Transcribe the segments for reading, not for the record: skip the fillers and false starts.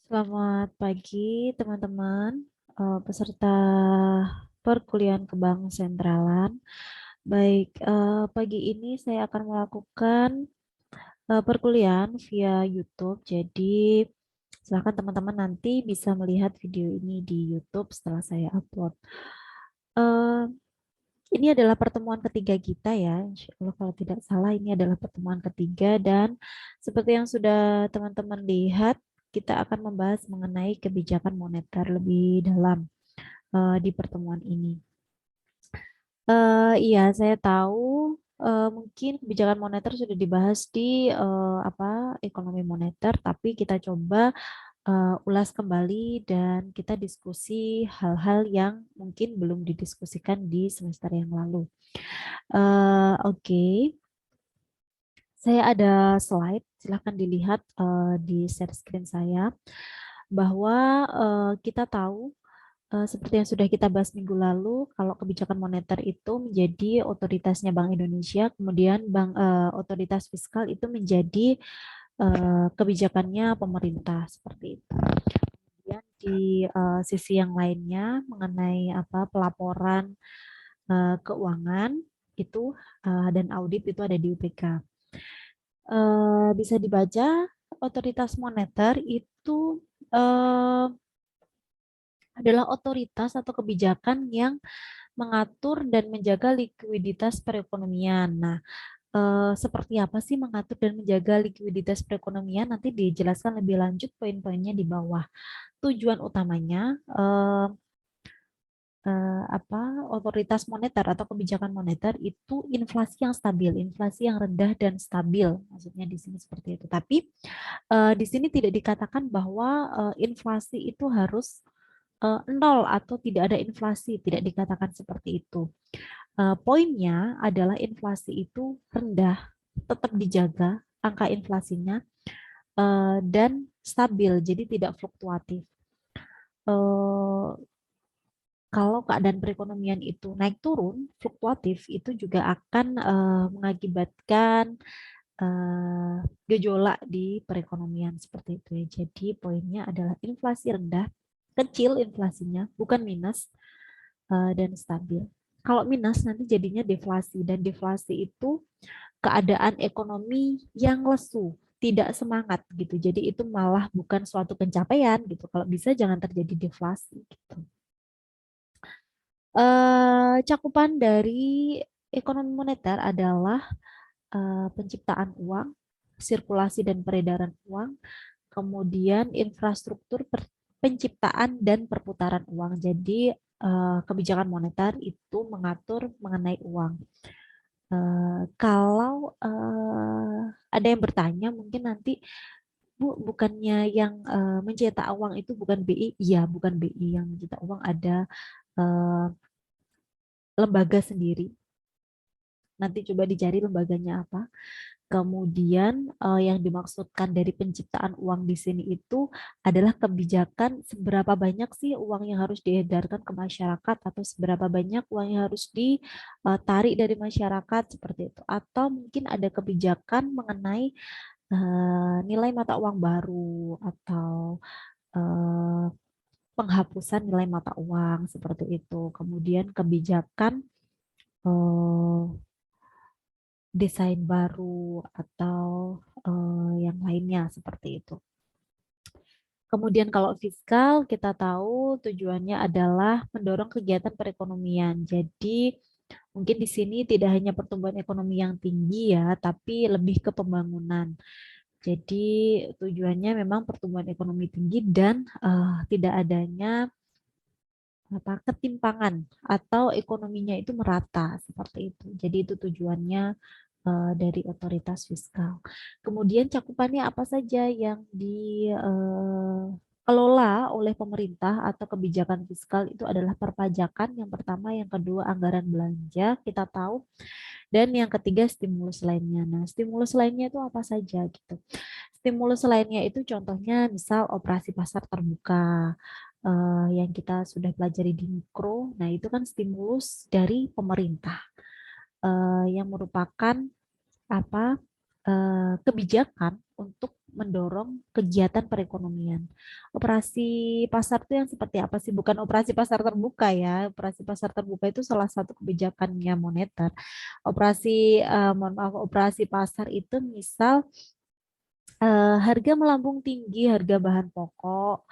Selamat pagi teman-teman, peserta perkuliahan Kebang Sentralan. Baik, pagi ini saya akan melakukan perkuliahan via YouTube. Jadi silakan teman-teman nanti bisa melihat video ini di YouTube setelah saya upload. Eh, ini adalah pertemuan ketiga kita ya, Insya Allah kalau tidak salah ini adalah pertemuan ketiga dan seperti yang sudah teman-teman lihat, kita akan membahas mengenai kebijakan moneter lebih dalam di pertemuan ini. Iya, saya tahu mungkin kebijakan moneter sudah dibahas di apa ekonomi moneter, tapi kita coba ulas kembali dan kita diskusi hal-hal yang mungkin belum didiskusikan di semester yang lalu. Oke, saya ada slide, silahkan dilihat di share screen saya, bahwa kita tahu seperti yang sudah kita bahas minggu lalu, kalau kebijakan moneter itu menjadi otoritasnya Bank Indonesia, kemudian otoritas fiskal itu menjadi kebijakannya pemerintah seperti itu. Kemudian di sisi yang lainnya mengenai apa pelaporan keuangan itu dan audit itu ada di UPK. Bisa dibaca otoritas moneter itu eh, adalah otoritas atau kebijakan yang mengatur dan menjaga likuiditas perekonomian. Nah, seperti apa sih mengatur dan menjaga likuiditas perekonomian? Nanti dijelaskan lebih lanjut poin-poinnya di bawah. Tujuan utamanya apa otoritas moneter atau kebijakan moneter itu inflasi yang stabil, inflasi yang rendah dan stabil. Maksudnya di sini seperti itu. Tapi di sini tidak dikatakan bahwa inflasi itu harus nol atau tidak ada inflasi, tidak dikatakan seperti itu. Poinnya adalah inflasi itu rendah, tetap dijaga angka inflasinya dan stabil, jadi tidak fluktuatif. Eh, Kalau keadaan perekonomian itu naik turun, fluktuatif, itu juga akan mengakibatkan eh, gejolak di perekonomian seperti itu ya. Jadi poinnya adalah inflasi rendah, kecil inflasinya, bukan minus dan stabil. Kalau minus nanti jadinya deflasi dan deflasi itu keadaan ekonomi yang lesu, tidak semangat gitu. Jadi itu malah bukan suatu pencapaian gitu. Kalau bisa jangan terjadi deflasi gitu. Cakupan dari ekonomi moneter adalah penciptaan uang, sirkulasi dan peredaran uang, kemudian infrastruktur penciptaan dan perputaran uang. Jadi kebijakan moneter itu mengatur mengenai uang. Kalau ada yang bertanya, mungkin nanti Bu, bukannya yang mencetak uang itu bukan BI? Iya, bukan BI yang mencetak uang, ada eh, lembaga sendiri. Nanti coba dicari lembaganya apa. Kemudian yang dimaksudkan dari penciptaan uang di sini itu adalah kebijakan seberapa banyak sih uang yang harus diedarkan ke masyarakat atau seberapa banyak uang yang harus ditarik dari masyarakat seperti itu. Atau mungkin ada kebijakan mengenai nilai mata uang baru atau eh, penghapusan nilai mata uang seperti itu. Kemudian kebijakan eh, desain baru atau yang lainnya seperti itu. Kemudian kalau fiskal kita tahu tujuannya adalah mendorong kegiatan perekonomian. Jadi mungkin di sini tidak hanya pertumbuhan ekonomi yang tinggi ya, tapi lebih ke pembangunan. Jadi tujuannya memang pertumbuhan ekonomi tinggi dan tidak adanya apa ketimpangan atau ekonominya itu merata seperti itu. Jadi itu tujuannya dari otoritas fiskal. Kemudian cakupannya apa saja yang dikelola oleh pemerintah atau kebijakan fiskal itu adalah perpajakan yang pertama, yang kedua anggaran belanja kita tahu, dan yang ketiga stimulus lainnya. Nah, stimulus lainnya itu apa saja gitu. Stimulus lainnya itu contohnya misal operasi pasar terbuka yang kita sudah pelajari di mikro. Nah, itu kan stimulus dari pemerintah yang merupakan apa kebijakan untuk mendorong kegiatan perekonomian. Operasi pasar itu yang seperti apa sih? Bukan operasi pasar terbuka ya. Operasi pasar terbuka itu salah satu kebijakannya moneter. Mohon maaf, operasi pasar itu misal harga melambung tinggi, harga bahan pokok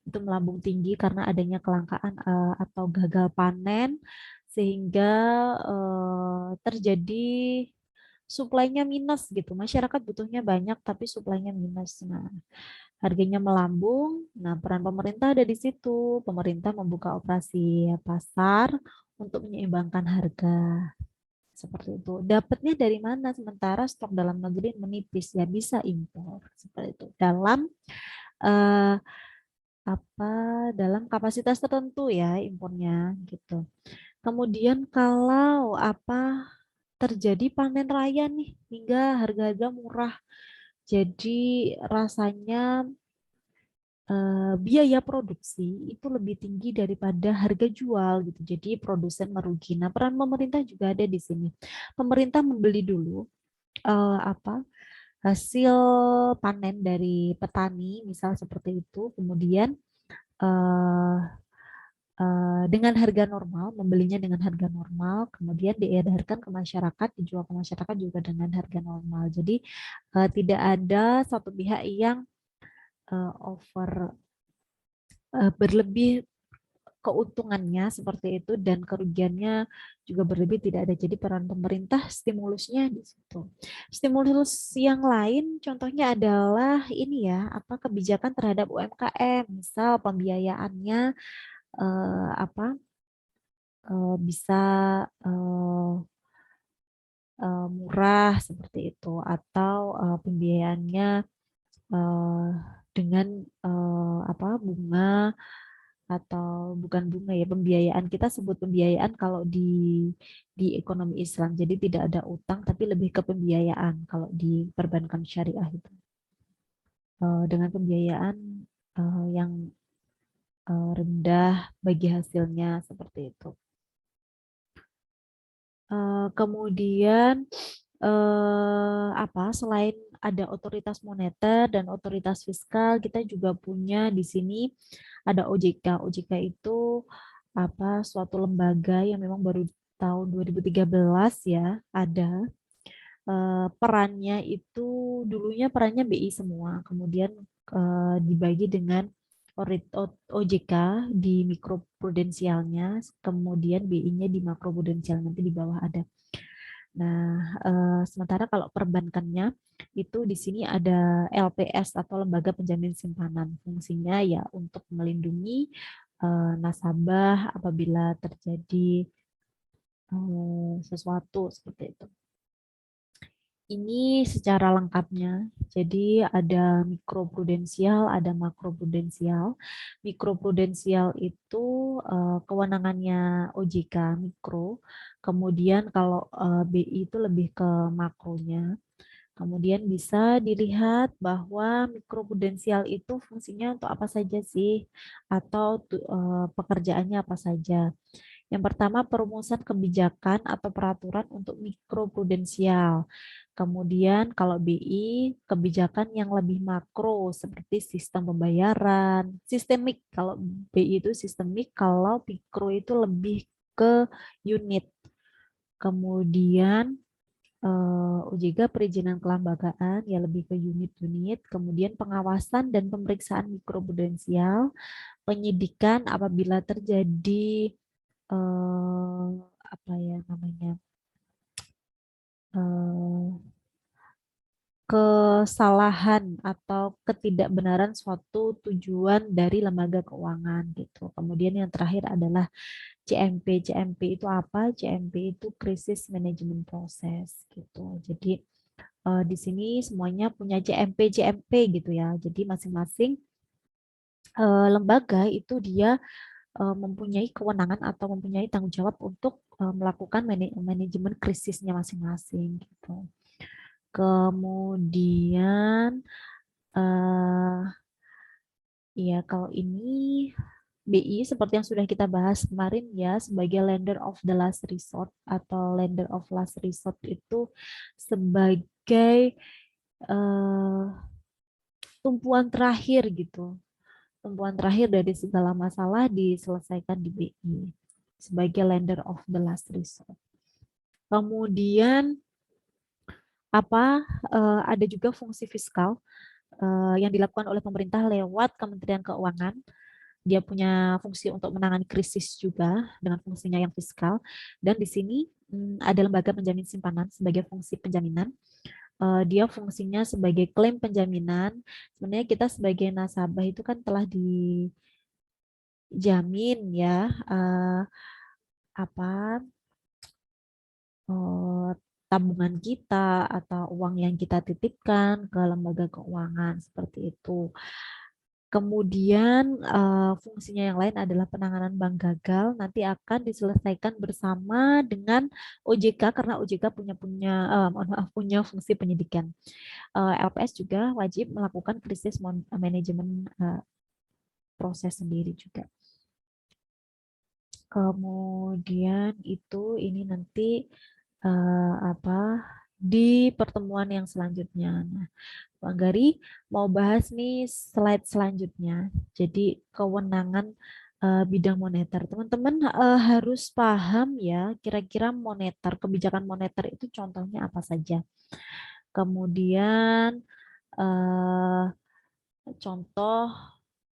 itu melambung tinggi karena adanya kelangkaan atau gagal panen sehingga terjadi suplainya minus gitu. Masyarakat butuhnya banyak tapi suplainya minus. Nah, harganya melambung. Nah, peran pemerintah ada di situ. Pemerintah membuka operasi pasar untuk menyeimbangkan harga. Seperti itu. Dapatnya dari mana? Sementara stok dalam negeri menipis, ya bisa impor. Seperti itu. Eh, dalam kapasitas tertentu ya impornya gitu. Kemudian kalau terjadi panen raya nih hingga harga-harga murah. Jadi rasanya biaya produksi itu lebih tinggi daripada harga jual gitu. Jadi produsen merugi. Nah, peran pemerintah juga ada di sini. Pemerintah membeli dulu eh, apa hasil panen dari petani, misal seperti itu. Kemudian eh, dengan harga normal, membelinya dengan harga normal, kemudian diedarkan ke masyarakat, dijual ke masyarakat juga dengan harga normal. Jadi tidak ada satu pihak yang berlebih keuntungannya seperti itu dan kerugiannya juga berlebih, tidak ada. Jadi peran pemerintah stimulusnya di situ. Stimulus yang lain contohnya adalah ini ya, kebijakan terhadap UMKM, misal pembiayaannya bisa eh, murah seperti itu atau pembiayaannya eh, dengan bunga atau bukan bunga ya, pembiayaan, kita sebut pembiayaan kalau di ekonomi Islam. Jadi tidak ada utang tapi lebih ke pembiayaan kalau di perbankan syariah itu. Dengan pembiayaan yang rendah bagi hasilnya seperti itu. Kemudian selain ada otoritas moneter dan otoritas fiskal, kita juga punya di sini ada OJK. OJK itu suatu lembaga yang memang baru tahun 2013 ya ada. Perannya itu dulunya perannya BI semua, kemudian dibagi dengan OJK di mikroprudensialnya, kemudian BI-nya di makroprudensial, nanti di bawah ada. Nah, sementara kalau perbankannya itu di sini ada LPS atau Lembaga Penjamin Simpanan. Fungsinya ya untuk melindungi nasabah apabila terjadi sesuatu seperti itu. Ini secara lengkapnya. Jadi ada mikroprudensial, ada makroprudensial. Mikroprudensial itu kewenangannya OJK mikro. Kemudian kalau BI itu lebih ke makronya. Kemudian bisa dilihat bahwa mikroprudensial itu fungsinya untuk apa saja sih, atau pekerjaannya apa saja. Yang pertama, perumusan kebijakan atau peraturan untuk mikroprudensial. Kemudian kalau BI, kebijakan yang lebih makro seperti sistem pembayaran, sistemik. Kalau BI itu sistemik, kalau mikro itu lebih ke unit. Kemudian OJK perizinan kelembagaan ya lebih ke unit-unit. Kemudian pengawasan dan pemeriksaan mikroprudensial, penyidikan apabila terjadi eh, apa ya namanya eh, kesalahan atau ketidakbenaran suatu tujuan dari lembaga keuangan gitu. Kemudian yang terakhir adalah CMP. CMP itu apa? CMP itu Crisis Management Process gitu. Jadi di sini semuanya punya CMP CMP gitu ya. Jadi masing-masing lembaga itu dia mempunyai kewenangan atau mempunyai tanggung jawab untuk melakukan manajemen krisisnya masing-masing gitu. Kemudian eh ya kalau ini BI seperti yang sudah kita bahas kemarin ya, sebagai lender of the last resort atau lender of last resort itu sebagai eh, tumpuan terakhir gitu. Tumpuan terakhir dari segala masalah diselesaikan di BI sebagai lender of the last resort. Kemudian ada juga fungsi fiskal yang dilakukan oleh pemerintah lewat Kementerian Keuangan. Dia punya fungsi untuk menangani krisis juga dengan fungsinya yang fiskal. Dan di sini ada lembaga penjamin simpanan sebagai fungsi penjaminan. Dia fungsinya sebagai klaim penjaminan. Sebenarnya kita sebagai nasabah itu kan telah dijamin ya apa tabungan kita atau uang yang kita titipkan ke lembaga keuangan seperti itu. Kemudian fungsinya yang lain adalah penanganan bank gagal, nanti akan diselesaikan bersama dengan OJK karena OJK punya fungsi penyidikan. LPS juga wajib melakukan krisis manajemen proses sendiri juga. Kemudian ini nanti di pertemuan yang selanjutnya. Nah, Bang Gari mau bahas nih slide selanjutnya. Jadi kewenangan bidang moneter. Teman-teman harus paham ya kira-kira kebijakan moneter itu contohnya apa saja. Kemudian contoh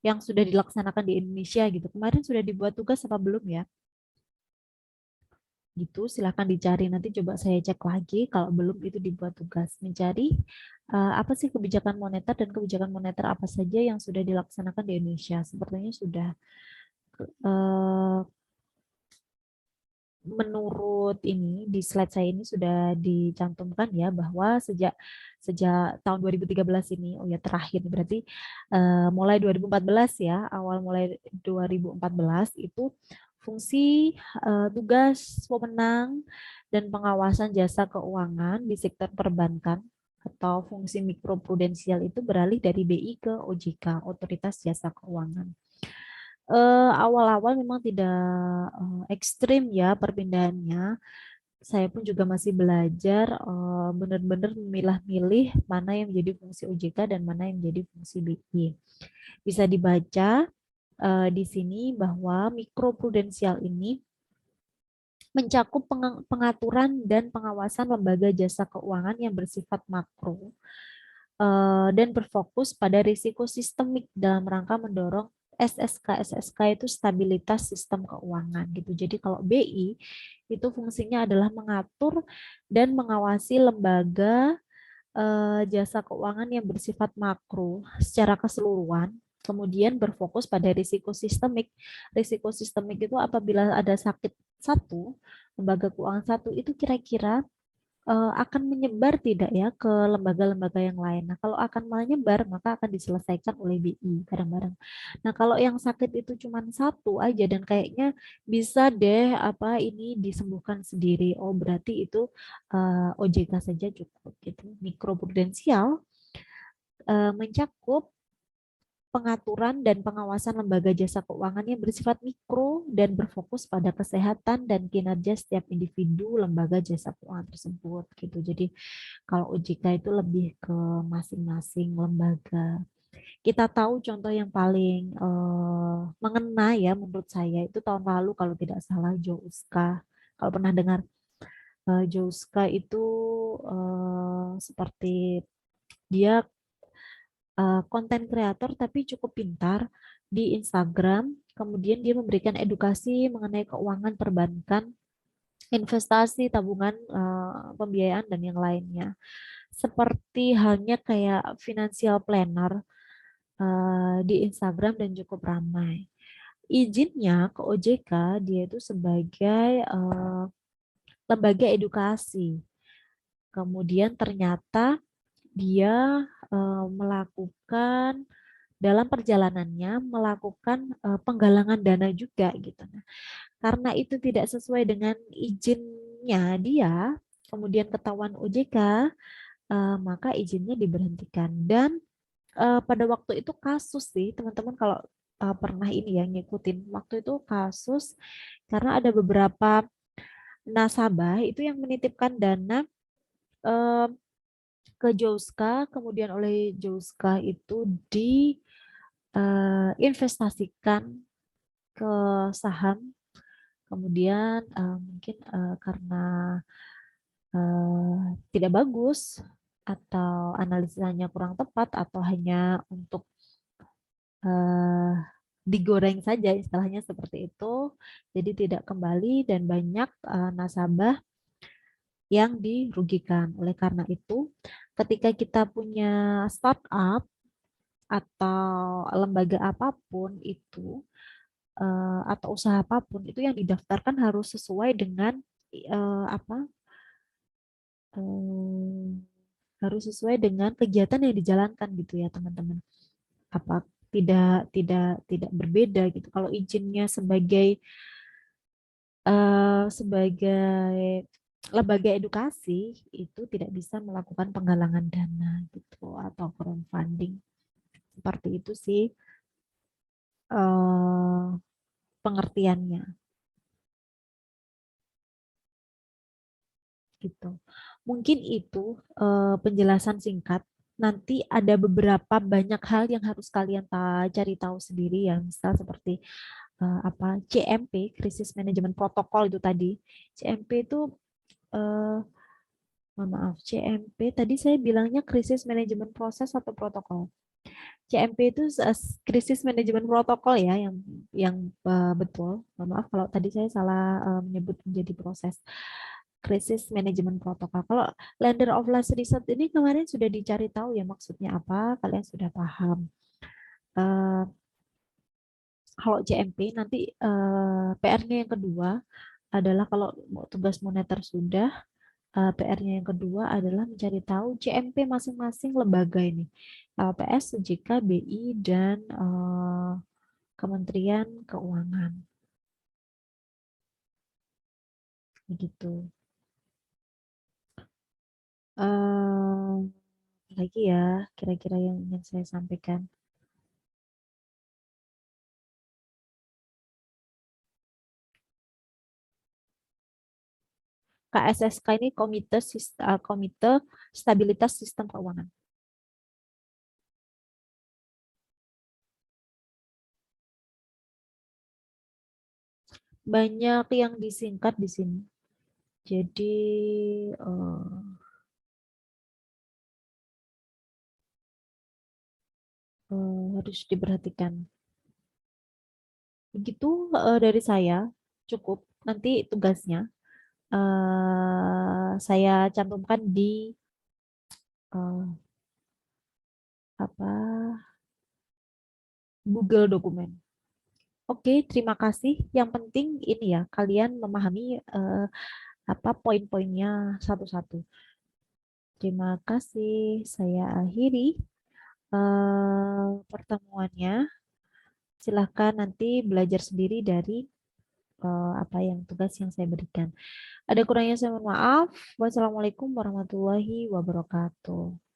yang sudah dilaksanakan di Indonesia gitu. Kemarin sudah dibuat tugas apa belum ya? Gitu, silahkan dicari. Nanti coba saya cek lagi kalau belum itu dibuat tugas. Mencari apa sih kebijakan moneter dan kebijakan moneter apa saja yang sudah dilaksanakan di Indonesia. Sepertinya sudah menurut ini di slide saya ini sudah dicantumkan ya bahwa sejak tahun 2013 ini, oh ya terakhir berarti mulai 2014 ya, awal mulai 2014 itu fungsi tugas wewenang dan pengawasan jasa keuangan di sektor perbankan atau fungsi mikroprudensial itu beralih dari BI ke OJK, Otoritas Jasa Keuangan. Awal-awal memang tidak ekstrim ya perpindahannya. Saya pun juga masih belajar benar-benar memilah-milih mana yang menjadi fungsi OJK dan mana yang menjadi fungsi BI. Bisa dibaca di sini bahwa mikroprudensial ini mencakup pengaturan dan pengawasan lembaga jasa keuangan yang bersifat makro dan berfokus pada risiko sistemik dalam rangka mendorong SSK itu stabilitas sistem keuangan gitu. Jadi kalau BI itu fungsinya adalah mengatur dan mengawasi lembaga jasa keuangan yang bersifat makro secara keseluruhan. Kemudian berfokus pada risiko sistemik. Risiko sistemik itu apabila ada sakit satu, lembaga keuangan satu itu kira-kira akan menyebar tidak ya ke lembaga-lembaga yang lain. Nah, kalau akan menyebar maka akan diselesaikan oleh BI bareng-bareng. Nah, kalau yang sakit itu cuma satu aja dan kayaknya bisa deh ini disembuhkan sendiri. Oh, berarti itu OJK saja cukup gitu. Mikroprudensial mencakup pengaturan dan pengawasan lembaga jasa keuangan yang bersifat mikro dan berfokus pada kesehatan dan kinerja setiap individu lembaga jasa keuangan tersebut gitu. Jadi kalau OJK itu lebih ke masing-masing lembaga. Kita tahu contoh yang paling mengena ya menurut saya itu tahun lalu kalau tidak salah Jouska. Kalau pernah dengar Jouska itu seperti dia konten kreator tapi cukup pintar di Instagram. Kemudian dia memberikan edukasi mengenai keuangan perbankan, investasi, tabungan, pembiayaan dan yang lainnya. Seperti halnya kayak financial planner di Instagram dan cukup ramai. Izinnya ke OJK dia itu sebagai lembaga edukasi. Kemudian ternyata dia melakukan dalam perjalanannya melakukan penggalangan dana juga gitu. Nah, karena itu tidak sesuai dengan izinnya dia, kemudian ketahuan OJK, maka izinnya diberhentikan. Dan pada waktu itu kasus sih teman-teman kalau pernah ini ya ngikutin waktu itu kasus karena ada beberapa nasabah itu yang menitipkan dana ke Jouska, kemudian oleh Jouska itu investasikan ke saham, kemudian mungkin karena tidak bagus atau analisanya kurang tepat atau hanya untuk eh, digoreng saja istilahnya seperti itu, jadi tidak kembali dan banyak nasabah yang dirugikan. Oleh karena itu, ketika kita punya startup atau lembaga apapun itu atau usaha apapun itu yang didaftarkan harus sesuai dengan apa eh, harus sesuai dengan kegiatan yang dijalankan gitu ya teman-teman. Apa tidak berbeda gitu. Kalau izinnya sebagai lembaga edukasi itu tidak bisa melakukan penggalangan dana gitu atau crowdfunding. Seperti itu sih eh, pengertiannya gitu. Mungkin itu penjelasan singkat. Nanti ada beberapa banyak hal yang harus kalian cari tahu sendiri ya, misal seperti apa CMP, Krisis Manajemen Protokol itu tadi. CMP itu eh, mohon maaf, CMP tadi saya bilangnya Krisis Manajemen Proses atau Protokol. CMP itu krisis manajemen protokol ya yang betul. Mohon maaf kalau tadi saya salah menyebut menjadi proses krisis manajemen protokol. Kalau lender of last resort ini kemarin sudah dicari tahu ya maksudnya apa, kalian sudah paham. Eh, Kalau CMP nanti PR-nya yang kedua adalah kalau tugas moneter sudah, PR-nya yang kedua adalah mencari tahu CMP masing-masing lembaga ini. LPS, OJK, BI, dan Kementerian Keuangan. Begitu. Eh, Lagi ya, kira-kira yang ingin saya sampaikan. KSSK ini Komite Stabilitas Sistem Keuangan. Banyak yang disingkat di sini. Jadi harus diperhatikan. Begitu dari saya, cukup. Nanti tugasnya saya cantumkan di eh, apa Google dokumen. Oke, terima kasih. Yang penting ini ya, kalian memahami apa poin-poinnya satu-satu. Terima kasih. Saya akhiri pertemuannya. Silahkan nanti belajar sendiri dari apa yang tugas yang saya berikan. Ada kurangnya saya mohon maaf. Wassalamualaikum warahmatullahi wabarakatuh.